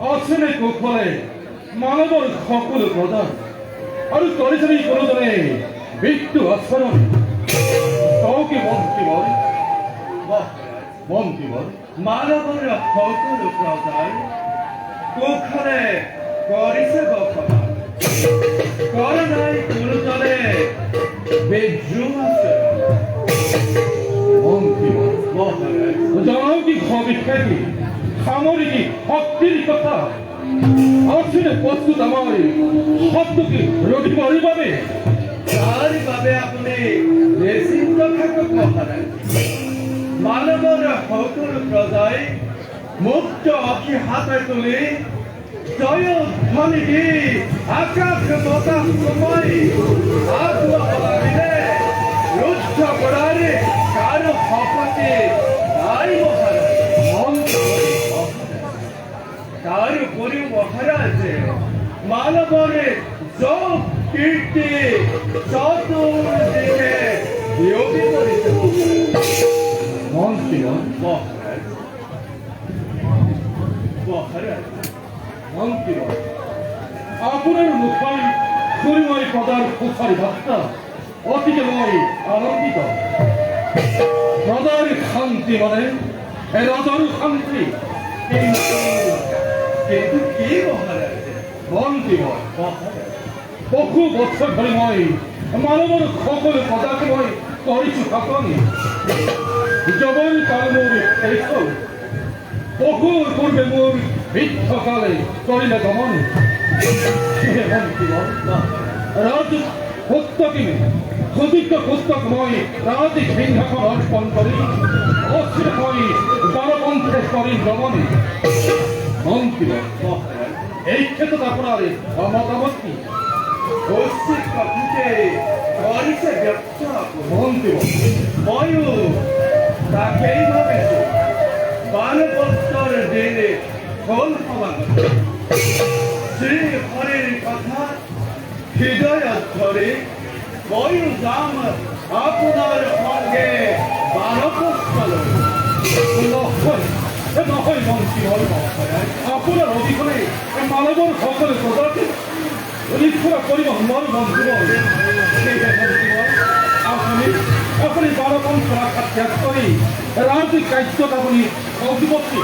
অচেনে কুশলে মানৱৰ সকলো প্ৰদান আৰু তৰিচৰি কোনোজনে মৃত্যু আচৰণ তৌকি মন কিবল মানৱৰ সকলো প্ৰদান কুশলে কৰিছে বসবাস কৰা নাই কোনোজনে বেজুম আছে মন কিবল জানাও কি সবিশেষী সামৰিকী শক্তিৰ কথা অচিনে প্ৰস্তুত আমাৰ শব্দকে ৰধিবৰ বাবে তাৰ বাবে আপুনি নিশ্চিন্ত থাকক মহাৰাজ মানৱৰ সকলো প্ৰজাই মুক্ত অখি হাতে তুলি জয় ধ্বনি দি আকাশ বতাহ সোমাই আত্মবলাবিনে ৰুদ্ধ কৰাৰে কাৰো শপতি নাই মহাৰাজ তার উপরেও মহারাজ মানবর যোগ কীর্তি চতুর্দিকে বিয়োগী করিতে মন্ত্রী মহারাজ মন্ত্রী আপনার মুখাই সুরিময় পদার প্রসারী ভাবনা অতিকে মই আনন্দিত প্রদার শান্তি মানে রজর শান্তি কিন্তু কি মহারাজ মন্ত্রী বহু বছর ধরে মই মানৱৰ সকলো পদাকে মই কৰিছো শাসনি যবন কাল মোৰ এৰিছো বহুৰ পূৰ্বে মোৰ বৃদ্ধকালে কৰিলে গমন মন্ত্রী ৰাজ পুস্তকিনী সুযোগ্য পুস্তক মই ৰাজিক সিংহাসন অৰ্পণ কৰি অস্থিৰ হৈ গণপন্থে কৰি গমনে মন্ত্রী এই ক্ষেত্ৰত আপোনাৰ মতামত কি কৰিছে ব্যক্ত মন্ত্রী ময়ো তাকেই ভাবিছো বানপত্ৰৰ দিনে হল সমান শ্ৰী হৰিৰ কথা হৃদয়ত ধৰি ময়ো যাম আপোনাৰ সঙ্গে বানপত্ৰলৈ নহয় মন্ত্রী হল আপনার অধিকারে মানৱৰ সকলো প্ৰজাতি নিষ্ঠুৰা কৰিব মোৰ মন্ত্রী আপুনি বাৰপন্থ ৰক্ষা ত্যাগ কৰি ৰাজনৈতিক কাৰ্যত আপুনি অধিপতি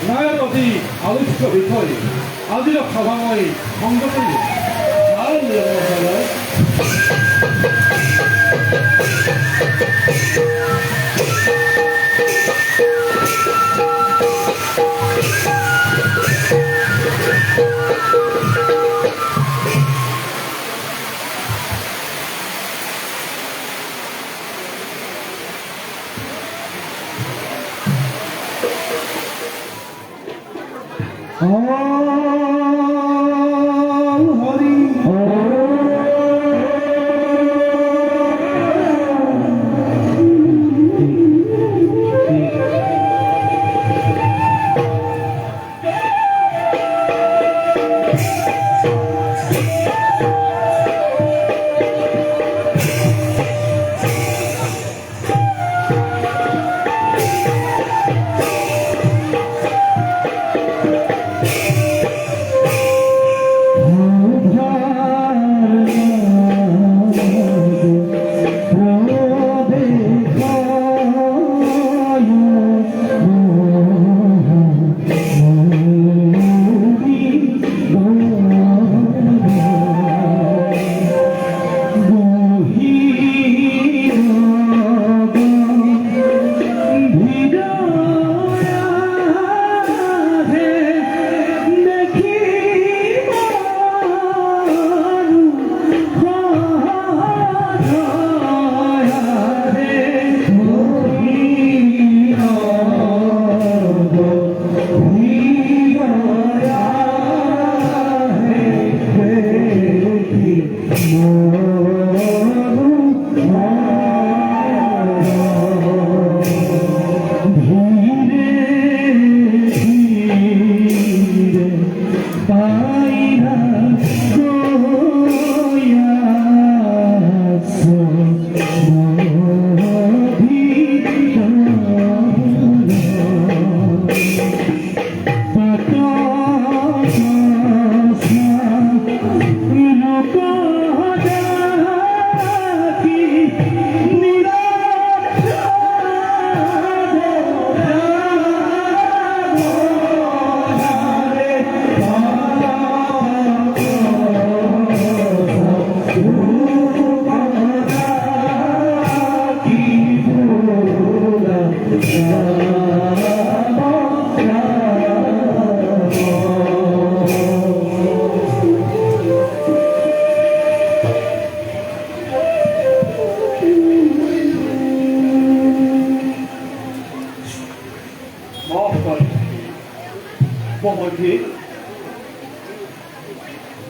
ন্যায়ৰ অতি আলোচ্য বিষয় আজিৰ সভা মই সংগঠন ভাল নিয়ম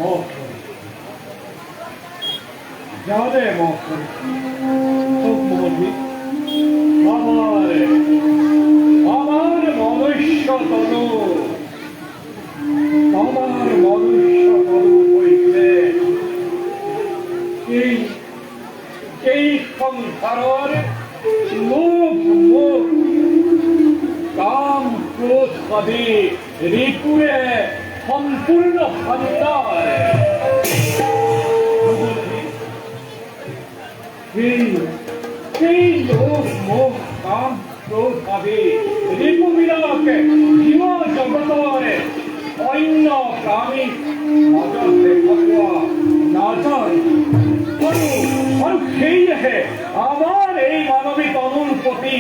মহৎ যাদে মহৎ খুব মহৎ আমার মনুষ্য তনু আমার মনুষ্য তনু হইতে এই সংসাৰৰ লোভ মোহ কাম ক্ৰোধ আদি ৰিপুৱে সম্পূৰ্ণ সন্তায় সেই লোভ মোহ কাম ক্ৰোধ আদি ৰিপুবিলাকে জীৱ জগতৰে অন্য প্ৰাণীক মাজত দেখা পোৱা নাযায় আৰু সেয়েহে আমাৰ এই মানৱী তনুৰ প্ৰতি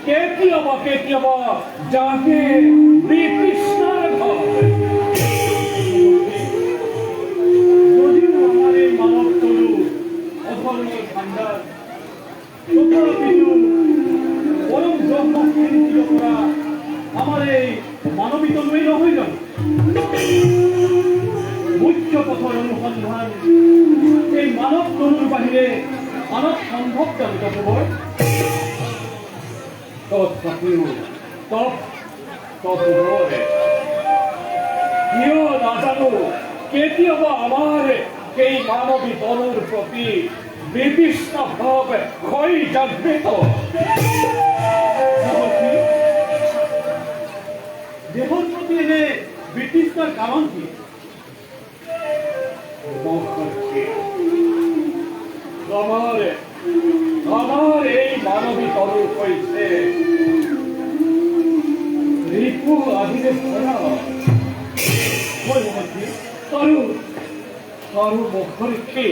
কেতিয়াবা যাকে বিতৃষ্ণাৰ ভাৱ যদিও আমাৰ এই মানৱ তনু অধৰ্মৰ ভাণ্ডাৰ তথাপিও পৰম ব্ৰহ্মক চিন্তিত কৰা আমাৰ এই মানৱী তনুৱেই নহয় জানো মুখ্য পথৰ অনুসন্ধান এই মানৱ তনুৰ বাহিৰে আনক সম্ভৱ জানিত খবৰ তথাপিও তৎপৰে কিয় নাজানো কেতিয়াবা আমাৰ এই মানৱী তনুৰ প্ৰতি বিতৃষ্ণা ভাৱ হয় জাগৃত দেহৰ প্ৰতি এনে বিতৃষ্ণাৰ কাৰণ কি আমার এই মানবী তরু হয়েছে রিপু আদিতে ভরা তরু তরু মুখরকে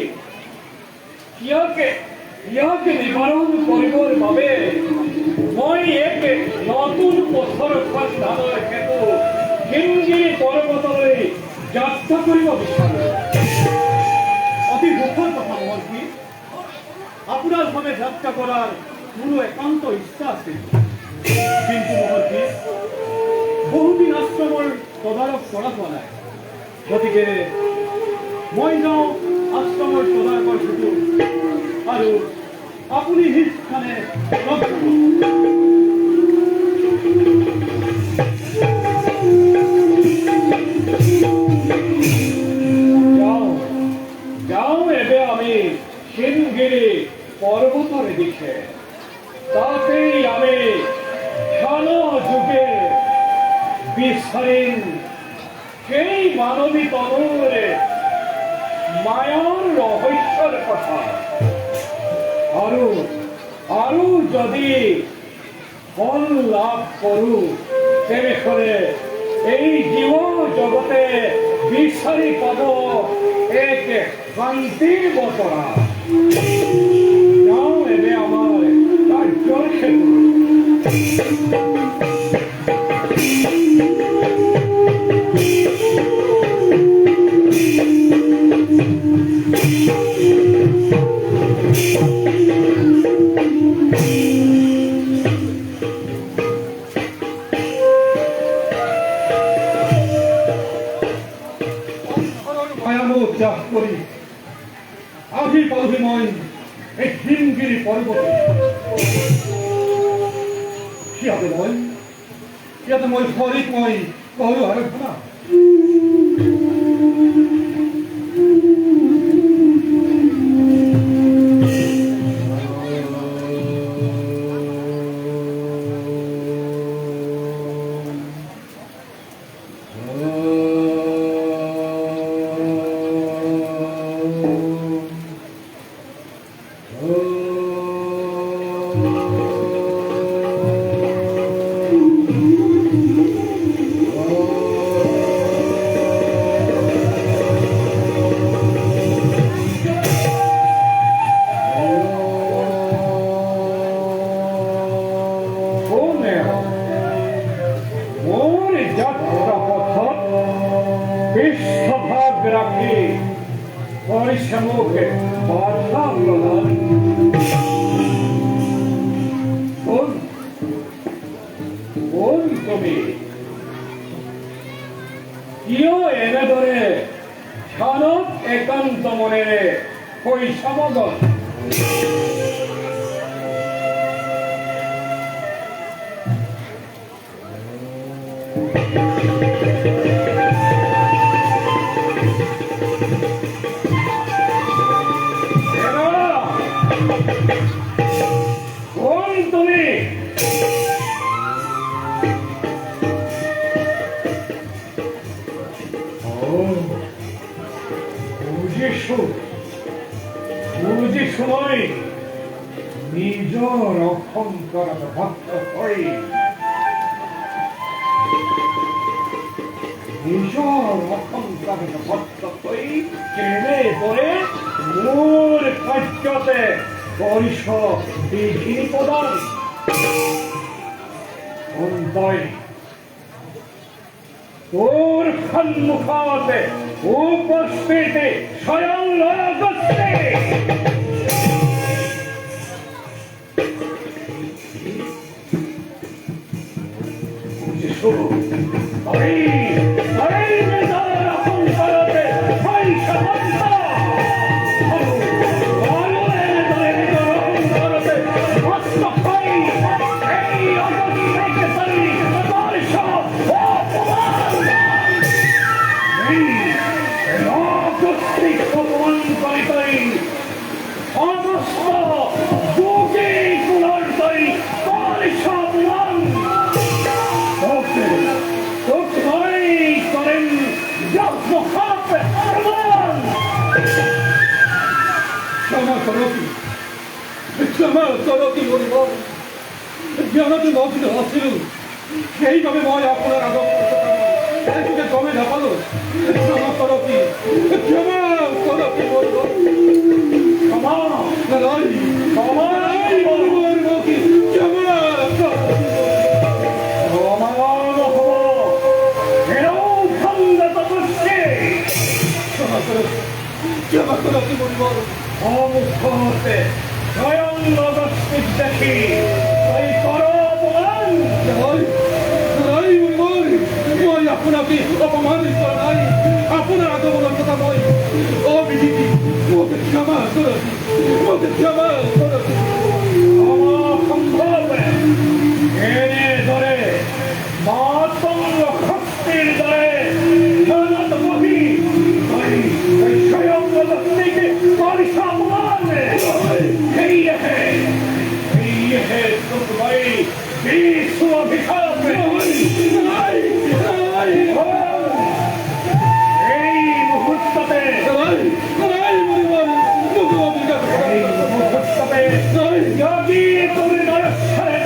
ইয়াকে নিবারণ করিবৰ বাবে মই এক নতুন পথৰ সন্ধানৰ হেতু হিমগিৰি পৰ্বতলৈ যাত্ৰা কৰিব বিচাৰো অতি দুখৰ কথা মহৰ্ষি আপোনাৰ বাবে যাত্ৰা কৰাৰ মোৰো একান্ত ইচ্ছা আছিল কিন্তু মহৰ্ষি বহুদিন আশ্ৰমৰ তদাৰক কৰা হোৱা নাই গতিকে মই যাওঁ আশ্ৰমৰ তদাৰকৰ সুযোগ আৰু আপুনি নিজ স্থানে লগ যাওঁ এবে আমি হিমগিৰি পৰ্বতৰ দিশে তাতেই আমি ঘন যুগে বিচাৰিম সেই মানৱী তনুৰ মায়াৰ ৰহস্যৰ কথা আৰু যদি ফল লাভ কৰোঁ তেনেহ'লে এই জীৱ জগতে বিচাৰি পাব এক শান্তিৰ বতৰা যাওঁ এনে আমাৰ কাৰ্যৰ ত্যাগ কৰি আজি পালোহি মই এই হিমগিৰি পৰ্বত ইয়াতে মই হৰিক মই কৰো আৰু শুনা পরিশ্রমকে বাধা প্রদান তুমি কিয় এনেদৰে সানক একান্ত মনে কই সমাগম। কোন তুমি? বুঝি সময় নিজ অহংকার ভক্ত হই, নিজ অহংকার ভক্ত হই কেনে করে মূল কার্যতে পরিষ বিধি প্রদান অন্তয় তোর সম্মুখতে উপস্থিতি স্বয়ং লাগছে। সেইভাবে মই আপনার আগত কমে ঢাকালো ক্ষমা করো কি ক্ষমা করো কি বলবো ক্ষমা নাই ক্ষমা নাই বলবো কি ক্ষমা ক্ষমা করো কি বলবো অমুখতে স্বয়ং নগস্তিক দেখি ওই করো বলান মই আপনাকে অপমানিত নাই আপনার আগমনের কথা মই অবিদিতি ওকে ক্ষমা করো ওকে ক্ষমা করো সম্ভব এনে ধরে মাতঙ্গ শক্তির ধরে জগৎ মহি স্বয়ং নগস্তিকে পরিসম্মান এই হে তোমায় বিশ্ব অভিশাপ এই মুহূর্ততে যদি তুমি নরসরে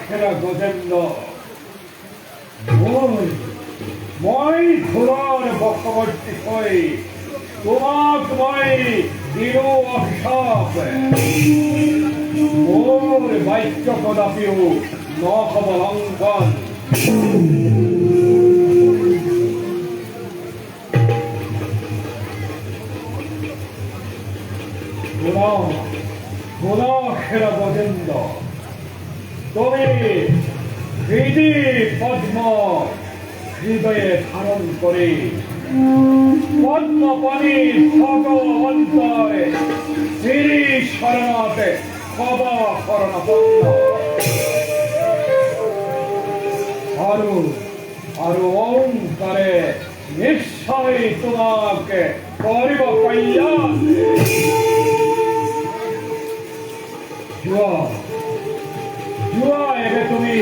খেলা গজেন্দ্র মই ঘোড়ার বক্ষবর্তী হই তোমাক মই দিলো অভিশাপ মোর বাক্য কদাপিও নহব লঙ্ঘন খেলা গজেন্দ্র তুমি হৃদি পদ্ম হৃদয়ে ধারণ করে পদ্মপানি ভগ অন্তরে শ্রী শরণাতে সবা শরণাপন্ন আরো অহংকারে নিশ্চয় তোমাকে করিব কল্যাণ জুয়া এবে তুমি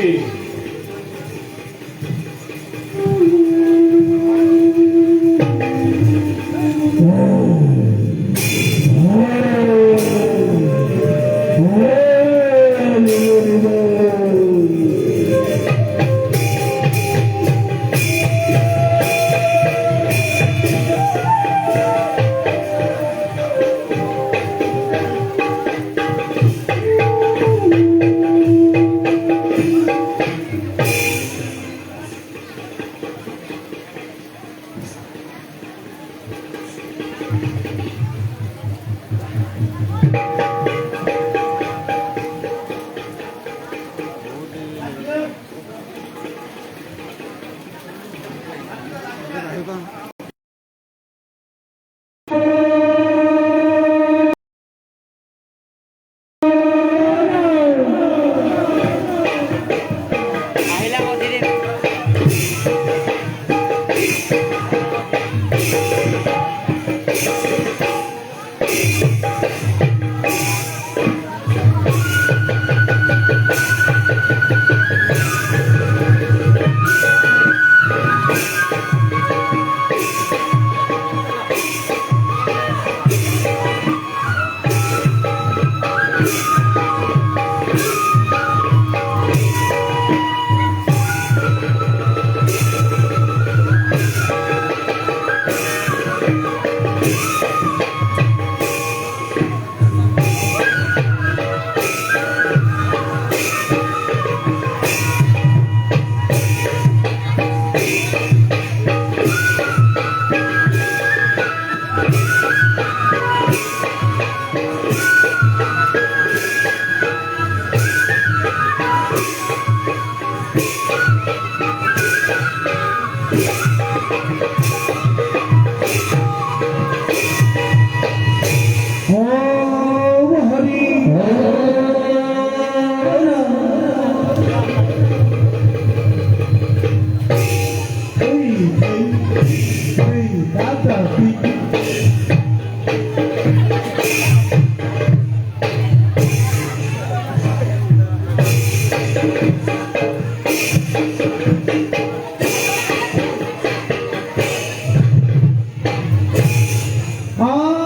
Oh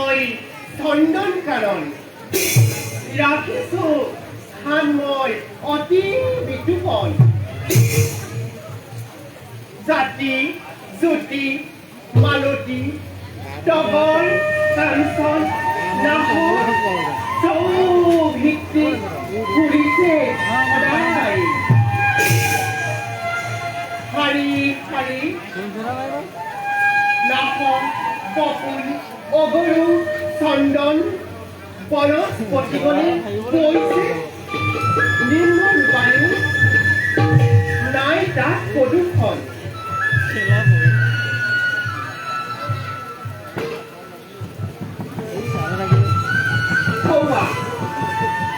মই চন্দন কাৰণ ৰাখিছোঁ খান মই অতি বিতুপন জাতি জ্যোতি মালতী টগৰ কাঞ্চন নাহৰ চৌভিত্তিক ঘূৰিছে সদায় শাৰী শাৰী নাহৰ বকুল অগৰু চন্দন পৰশ পতিবলে গৈছে নিৰ্মল বায়ু নাই তাত প্ৰদূষণ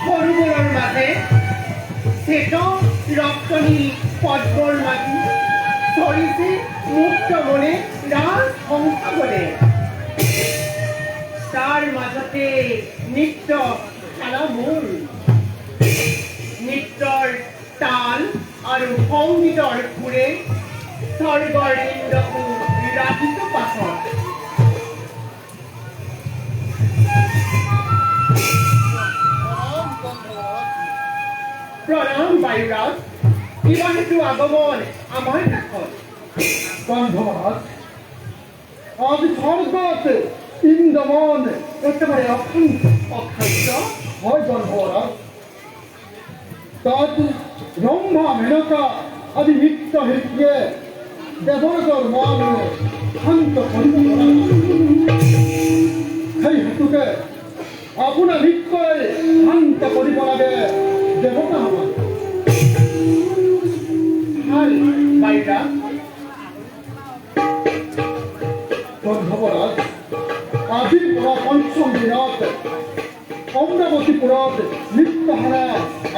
সৰোবৰৰ মাজে শ্বেত ৰক্তনী পদ্মৰ মাটি ধৰিছে মুক্ত মনে ৰাজ হংসগণে তাৰ মাজতে নৃত্য খেলা মোৰ নৃত্যৰ তাল আৰু সংগীতৰ সুৰে স্বৰ্গৰ ইন্দ্ৰকো ৰাখিছো পাছত প্ৰণাম বায়ুৰাজ কিবা হেতু আগমন আমাৰ কাষত বন্ধুবাদ আজ স্বর্গত ইন্দ্রমন একেবারে অক্ষান্ত অখাদ্য হয় বন্ধুবাদ তৎ ব্রহ্মা মেনকা আদি নিত্য হৃদয়ে দেবরগর মন শান্ত করিব সেই হেতুকে আপোনাৰ নিত্যই শান্ত কৰিব লাগে দেৱতা আমাৰ ভাল বায়ুৰাজ বন্ধুবৰাজ আজিৰ পৰা পঞ্চম দিনত অমৰাৱতীপুৰত নৃত্যহাৰা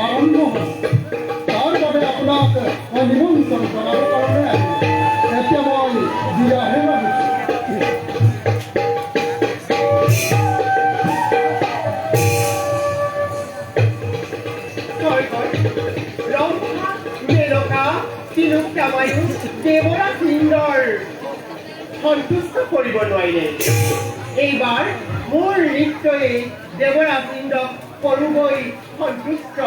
আৰম্ভ হ'ল তাৰ বাবে আপোনাক মই নিমন্ত্ৰণ জনাবৰ কাৰণে এতিয়া মই বিয়াহে ভাবিছোঁ ৰম্ভা মেনকা তিনিওটা বায়ু দেৱৰাজ ইন্দ্ৰৰ সন্তুষ্ট কৰিব নোৱাৰিলে এইবাৰ মোৰ নৃত্যই দেৱৰাজ ইন্দ্ৰক কৰোগৈ সন্তুষ্ট